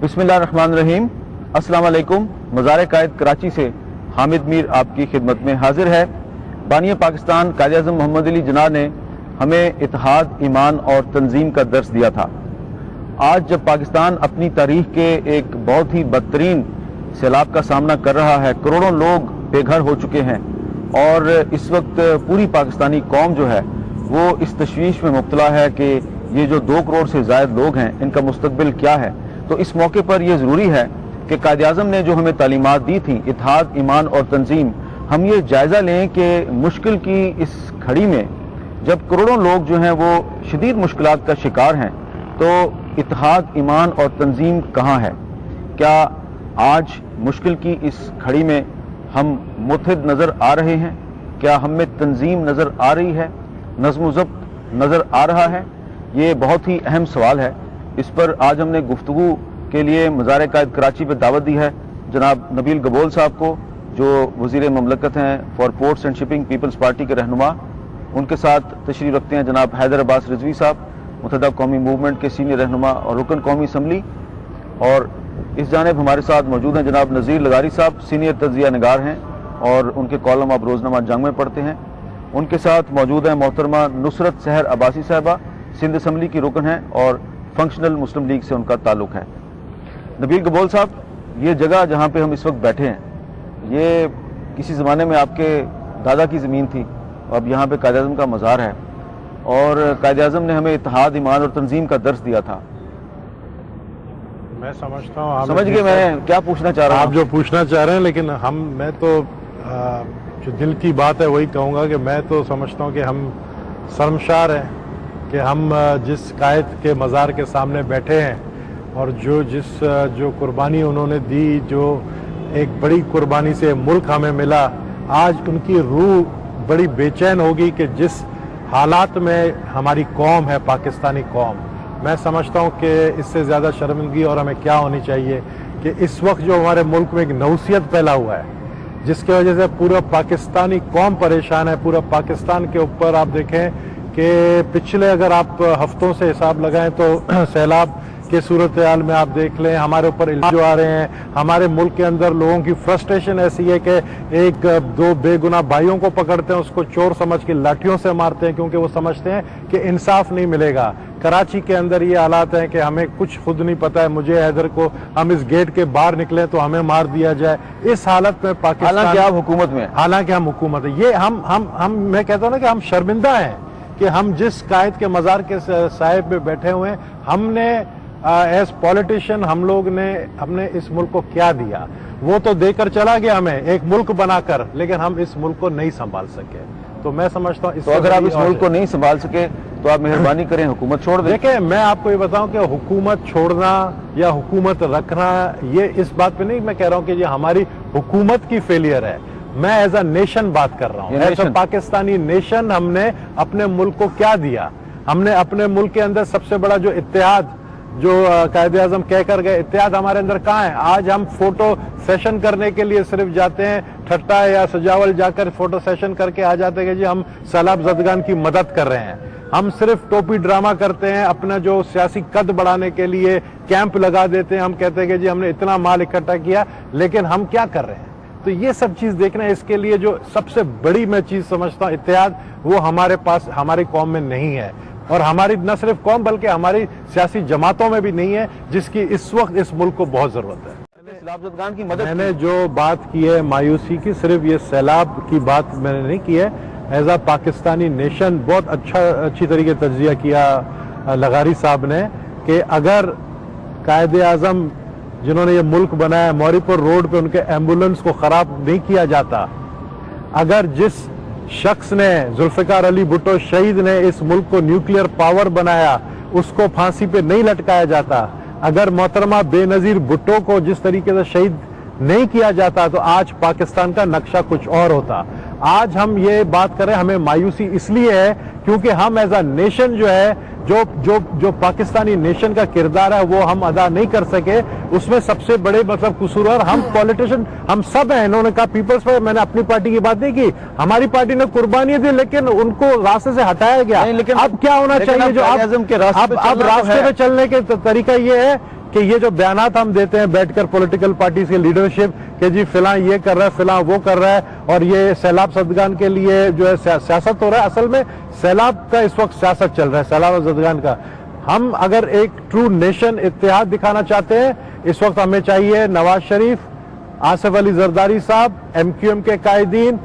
بسم اللہ الرحمن الرحیم. السلام علیکم. مزار قائد کراچی سے حامد میر آپ کی خدمت میں حاضر ہے. بانی پاکستان قائد اعظم محمد علی جناح نے ہمیں اتحاد، ایمان اور تنظیم کا درس دیا تھا. آج جب پاکستان اپنی تاریخ کے ایک بہت ہی بدترین سیلاب کا سامنا کر رہا ہے، کروڑوں لوگ بے گھر ہو چکے ہیں اور اس وقت پوری پاکستانی قوم جو ہے وہ اس تشویش میں مبتلا ہے کہ یہ جو 2 کروڑ سے زائد لوگ ہیں ان کا مستقبل کیا ہے. تو اس موقع پر یہ ضروری ہے کہ قائد اعظم نے جو ہمیں تعلیمات دی تھیں اتحاد، ایمان اور تنظیم، ہم یہ جائزہ لیں کہ مشکل کی اس گھڑی میں جب کروڑوں لوگ جو ہیں وہ شدید مشکلات کا شکار ہیں تو اتحاد، ایمان اور تنظیم کہاں ہے؟ کیا آج مشکل کی اس گھڑی میں ہم متحد نظر آ رہے ہیں؟ کیا ہم میں تنظیم نظر آ رہی ہے؟ نظم و ضبط نظر آ رہا ہے؟ یہ بہت ہی اہم سوال ہے. اس پر آج ہم نے گفتگو کے لیے مزار قائد کراچی پہ دعوت دی ہے جناب نبیل گبول صاحب کو، جو وزیر مملکت ہیں for ports and shipping Peoples Party کے رہنما. ان کے ساتھ تشریف رکھتے ہیں جناب حیدر عباس رضوی صاحب، متحدہ قومی موومنٹ کے سینئر رہنما اور رکن قومی اسمبلی. اور اس جانب ہمارے ساتھ موجود ہیں جناب نذیر لغاری صاحب، سینئر تجزیہ نگار ہیں اور ان کے کالم آپ روزنامہ جنگ میں پڑھتے ہیں. ان کے ساتھ موجود ہیں محترمہ نصرت سحر عباسی صاحبہ، سندھ اسمبلی کی رکن ہیں اور فنکشنل مسلم لیگ سے ان کا تعلق ہے. نبیل گبول صاحب، یہ جگہ جہاں پہ ہم اس وقت بیٹھے ہیں یہ کسی زمانے میں آپ کے دادا کی زمین تھی، اب یہاں پہ قائد اعظم کا مزار ہے اور قائد اعظم نے ہمیں اتحاد، ایمان اور تنظیم کا درس دیا تھا. میں سمجھتا ہوں سمجھ گئے میں کیا پوچھنا چاہ رہا ہوں؟ آپ جو پوچھنا چاہ رہے ہیں، لیکن میں تو جو دل کی بات ہے وہی کہوں گا کہ میں تو سمجھتا ہوں کہ ہم شرمشار ہیں کہ ہم جس قائد کے مزار کے سامنے بیٹھے ہیں اور جو قربانی انہوں نے دی، جو ایک بڑی قربانی سے ملک ہمیں ملا، آج ان کی روح بڑی بے چین ہوگی کہ جس حالات میں ہماری قوم ہے، پاکستانی قوم. میں سمجھتا ہوں کہ اس سے زیادہ شرمندگی اور ہمیں کیا ہونی چاہیے کہ اس وقت جو ہمارے ملک میں ایک نوسیت پھیلا ہوا ہے جس کی وجہ سے پورا پاکستانی قوم پریشان ہے. پورا پاکستان کے اوپر آپ دیکھیں کہ پچھلے اگر آپ ہفتوں سے حساب لگائیں تو سیلاب کے صورتحال میں آپ دیکھ لیں ہمارے اوپر جو آ رہے ہیں. ہمارے ملک کے اندر لوگوں کی فرسٹریشن ایسی ہے کہ ایک 2 بے گناہ بھائیوں کو پکڑتے ہیں، اس کو چور سمجھ کے لاٹھیوں سے مارتے ہیں کیونکہ وہ سمجھتے ہیں کہ انصاف نہیں ملے گا. کراچی کے اندر یہ حالات ہیں کہ ہمیں کچھ خود نہیں پتا ہے. مجھے حیدر کو ہم اس گیٹ کے باہر نکلیں تو ہمیں مار دیا جائے. اس حالت میں پاکستان، حالانکہ آپ حکومت میں، حالانکہ ہم حکومت ہے، یہ ہم میں کہتا ہوں نا کہ ہم شرمندہ ہیں کہ ہم جس قائد کے مزار کے صاحب میں بیٹھے ہوئے ہیں، ہم نے ایز پولیٹیشین ہم نے اس ملک کو کیا دیا. وہ تو دے کر چلا گیا ہمیں ایک ملک بنا کر، لیکن ہم اس ملک کو نہیں سنبھال سکے. تو میں سمجھتا ہوں تو اگر آپ اس ملک کو نہیں سنبھال سکے تو آپ مہربانی کریں حکومت چھوڑ دیں. دیکھیں، میں آپ کو یہ بتاؤں کہ حکومت چھوڑنا یا حکومت رکھنا، یہ اس بات پہ نہیں میں کہہ رہا ہوں کہ یہ ہماری حکومت کی فیلئر ہے. میں ایز اے نیشن بات کر رہا ہوں. ایز اے پاکستانی نیشن ہم نے اپنے ملک کو کیا دیا؟ ہم نے اپنے ملک کے اندر سب سے بڑا جو اتحاد، جو قائد اعظم کہہ کر گئے، اتحاد ہمارے اندر کہاں ہے؟ آج ہم فوٹو سیشن کرنے کے لیے صرف جاتے ہیں، ٹھٹا یا سجاول جا کر فوٹو سیشن کر کے آ جاتے ہیں کہ جی ہم سیلاب زدگان کی مدد کر رہے ہیں. ہم صرف ٹوپی ڈرامہ کرتے ہیں، اپنا جو سیاسی قد بڑھانے کے لیے کیمپ لگا دیتے ہیں. ہم کہتے ہیں کہ جی ہم نے اتنا مال اکٹھا کیا، لیکن ہم کیا کر رہے ہیں؟ تو یہ سب چیز دیکھنا ہے. اس کے لیے جو سب سے بڑی میں چیز سمجھتا ہوں اتحاد، وہ ہمارے پاس ہماری قوم میں نہیں ہے، اور ہماری نہ صرف قوم بلکہ ہماری سیاسی جماعتوں میں بھی نہیں ہے، جس کی اس وقت اس ملک کو بہت ضرورت ہے. میں نے جو بات کی ہے مایوسی کی، صرف یہ سیلاب کی بات میں نے نہیں کی ہے. ایز اے پاکستانی نیشن بہت اچھی طریقے تجزیہ کیا لغاری صاحب نے کہ اگر قائد اعظم جنہوں نے یہ ملک بنایا، موری پور روڈ پہ ان کے ایمبولنس کو خراب نہیں کیا جاتا، اگر جس شخص نے، ذوالفقار علی بھٹو شہید نے اس ملک کو نیوکلیئر پاور بنایا، اس کو پھانسی پہ نہیں لٹکایا جاتا، اگر محترمہ بے نظیر بھٹو کو جس طریقے سے شہید نہیں کیا جاتا تو آج پاکستان کا نقشہ کچھ اور ہوتا. آج ہم یہ بات کریں، ہمیں مایوسی اس لیے ہے کیونکہ ہم ایز اے نیشن جو ہے जो पाकिस्तानी नेशन का किरदार है वो हम अदा नहीं कर सके, उसमें सबसे बड़े मतलब कसूरवार हम पॉलिटिशियन हम सब हैं। इन्होंने कहा पीपल्स पर, मैंने अपनी पार्टी की बात नहीं की, हमारी पार्टी ने कुर्बानी दी लेकिन उनको रास्ते से हटाया गया। लेकिन अब क्या होना चाहिए, जो अब रास्ते पे चलने के तरीका ये है कि ये जो बयानात हम देते हैं बैठकर पॉलिटिकल पार्टीज के लीडरशिप कि जी फिलां ये कर रहा है, फिलां वो कर रहा है, और ये सैलाब ज़दगान के लिए जो है सियासत हो रहा है, असल में सैलाब का इस वक्त सियासत चल रहा है, सैलाब ज़दगान का। हम अगर एक ट्रू नेशन इत्तेहाद दिखाना चाहते हैं, इस वक्त हमें चाहिए नवाज शरीफ, आसिफ अली जरदारी साहब, MQM के कायदीन,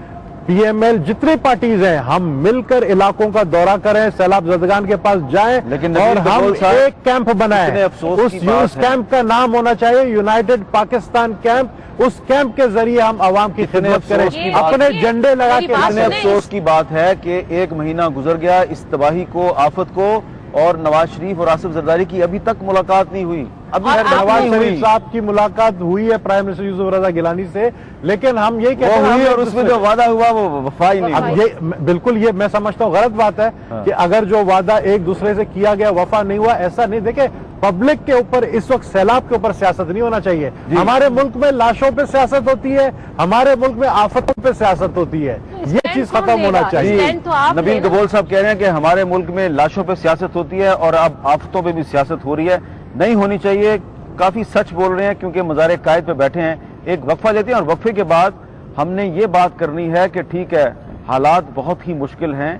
PML, जितनी पार्टीज हैं, हम मिलकर इलाकों का दौरा करें, सैलाब ज़दगान के पास जाएं और हम एक कैंप बनाएं। उस कैंप का नाम होना चाहिए यूनाइटेड पाकिस्तान कैंप। उस कैंप के जरिए हम आवाम की खिदमत करें, अपने झंडे लगा के। इतने अफसोस की बात है कि 1 महीना गुजर गया इस तबाही को, आफत को, और नवाज शरीफ और आसिफ जरदारी की अभी तक मुलाकात नहीं हुई। अभी नवाज शरीफ साहब की मुलाकात हुई है प्राइम मिनिस्टर यूसुफ रजा गिलानी से, लेकिन हम ये कहते हैं और उसमें जो वादा हुआ वो वफा ही नहीं। अब ये बिल्कुल, ये मैं समझता हूँ गलत बात है कि अगर जो वादा एक दूसरे से किया गया वफा नहीं हुआ, ऐसा नहीं। देखे, पब्लिक के ऊपर इस वक्त सैलाब के ऊपर सियासत नहीं होना चाहिए। हमारे मुल्क में लाशों पे सियासत होती है, हमारे मुल्क में आफतों पे सियासत होती है, ये चीज खत्म होना चाहिए। नबील गबोल साहब कह रहे हैं कि हमारे मुल्क में लाशों पे सियासत होती है और अब आफतों पे भी सियासत हो रही है, नहीं होनी चाहिए। काफी सच बोल रहे हैं क्योंकि मज़ार कायद पे बैठे हैं। एक वक्फा लेते हैं और वक्फे के बाद हमने ये बात करनी है कि ठीक है, हालात बहुत ही मुश्किल हैं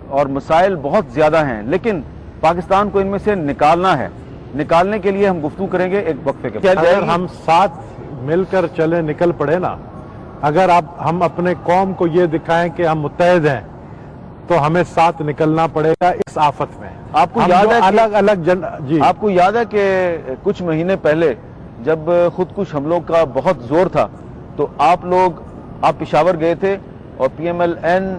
और मसाइल बहुत ज्यादा हैं, लेकिन पाकिस्तान को इनमें से निकालना है। निकालने के लिए हम गुफ्तगू करेंगे एक वक्फे के बाद। अगर हम साथ मिलकर चले, निकल पड़े ना, अगर हम अपने कौम को ये दिखाएं कि हम मुत्तहिद हैं, तो हमें साथ निकलना पड़ेगा इस आफत में। आपको याद है अलग अलग जी, आपको याद है कि कुछ महीने पहले जब खुदकुश हमलों का बहुत जोर था, तो आप पेशावर गए थे और PMLN,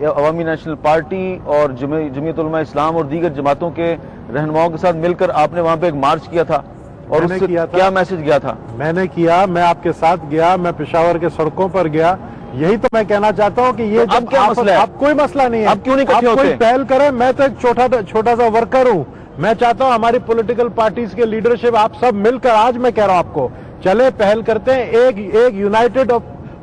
अवामी नेशनल पार्टी और जमीयत उलमा इस्लाम और दीगर जमातों के रहनुमाओं के साथ मिलकर आपने वहां पे एक मार्च किया था। और उससे क्या मैसेज गया था? मैंने किया, मैं आपके साथ गया, मैं पेशावर के सड़कों पर गया। यही तो मैं कहना चाहता हूँ कि ये अब क्या मसला है? अब कोई मसला नहीं है। अब क्यों नहीं इकट्ठे होते? कोई पहल करे। मैं तो एक छोटा सा वर्कर हूँ। मैं चाहता हूँ हमारी पॉलिटिकल पार्टीज के लीडरशिप, आप सब मिलकर, आज मैं कह रहा हूँ आपको, चले पहल करते हैं, एक यूनाइटेड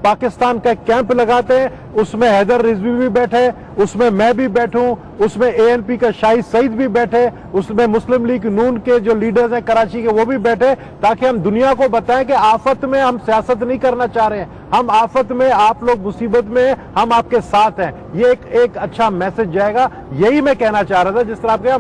पाकिस्तान का कैंप लगाते हैं। उसमें हैदर रिजवी भी बैठे, उसमें मैं भी बैठूं, उसमें ANP का शाहिद सईद भी बैठे, उसमें मुस्लिम लीग नून के जो लीडर्स हैं कराची के वो भी बैठे, ताकि हम दुनिया को बताएं कि आफत में हम सियासत नहीं करना चाह रहे हैं, हम आफत में, आप लोग मुसीबत में, हम आपके साथ हैं। ये एक अच्छा मैसेज जाएगा। यही मैं कहना चाह रहा था। जिस तरह आप कहा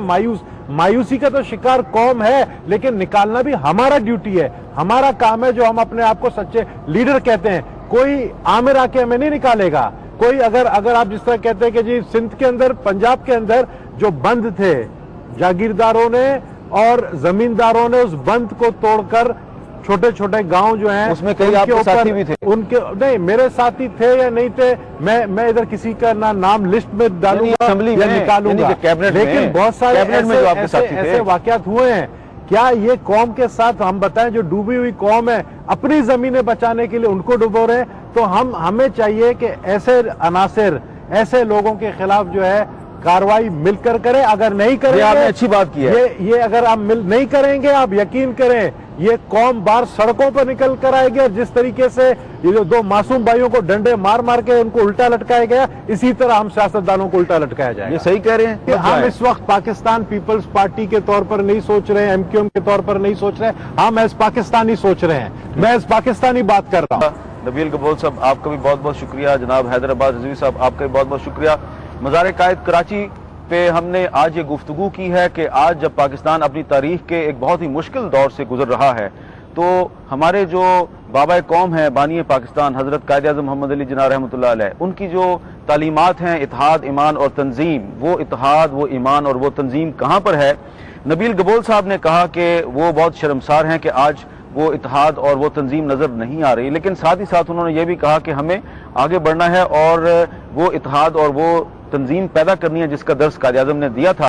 मायूसी का तो शिकार कौम है, लेकिन निकालना भी हमारा ड्यूटी है, हमारा काम है, जो हम अपने आप को सच्चे लीडर कहते हैं। कोई आमिर आके हमें नहीं निकालेगा। कोई अगर आप जिस तरह कहते हैं कि जी सिंध के अंदर, पंजाब के अंदर जो बंद थे, जागीरदारों ने और जमींदारों ने उस बंद को तोड़कर छोटे छोटे गांव जो हैं, उसमें कई आपके साथी भी थे। उनके नहीं, मेरे साथी थे या नहीं थे, मैं इधर किसी का नाम लिस्ट में डालूंगा या निकालूंगा, लेकिन बहुत सारे ऐसे वाकयात हुए हैं। क्या ये कौम के साथ हम बताएं, जो डूबी हुई कौम है, अपनी जमीनें बचाने के लिए उनको डुबो रहे हैं, तो हमें चाहिए कि ऐसे अनासिर, ऐसे लोगों के खिलाफ जो है कार्रवाई मिलकर करें। अगर नहीं करेंगे, आपने अच्छी बात की है, ये अगर आप नहीं करेंगे, आप यकीन करें ये कौम बाहर सड़कों पर निकल कर आएगी। और जिस तरीके से ये जो 2 मासूम भाइयों को डंडे मार मार के उनको उल्टा लटकाया गया, इसी तरह हम सियासतदानों को उल्टा लटकाया जाएगा। ये सही कह रहे हैं। हम इस वक्त पाकिस्तान पीपल्स पार्टी के तौर पर नहीं सोच रहे हैं, MQM के तौर पर नहीं सोच रहे हैं, हम एज पाकिस्तानी सोच रहे हैं। मैं एज पाकिस्तानी बात कर रहा हूँ। नबील गबोल साहब, आपका भी बहुत बहुत शुक्रिया। जनाब हैदराबाद रिजवी साहब, आपका भी बहुत बहुत शुक्रिया। मज़ार कायद कराची पे हमने आज ये गुफ्तगू की है कि आज जब पाकिस्तान अपनी तारीख के एक बहुत ही मुश्किल दौर से गुजर रहा है, तो हमारे जो बाबा कौम है, बानी पाकिस्तान, हजरत कायद आज़म मोहम्मद अली जिन्ना रहमतुल्लाह अलैह, उनकी जो तालीमात हैं इत्तेहाद, ईमान और तंजीम, वो इत्तेहाद, वो ईमान और वो तंजीम कहाँ पर है? नबील गबोल साहब ने कहा कि वो बहुत शर्मसार हैं कि आज वो इत्तेहाद और वो तंजीम नजर नहीं आ रही, लेकिन साथ ही साथ उन्होंने ये भी कहा कि हमें आगे बढ़ना है और वो इत्तेहाद और वो तंजीम पैदा करनी है जिसका दर्स कायद आज़म ने दिया था।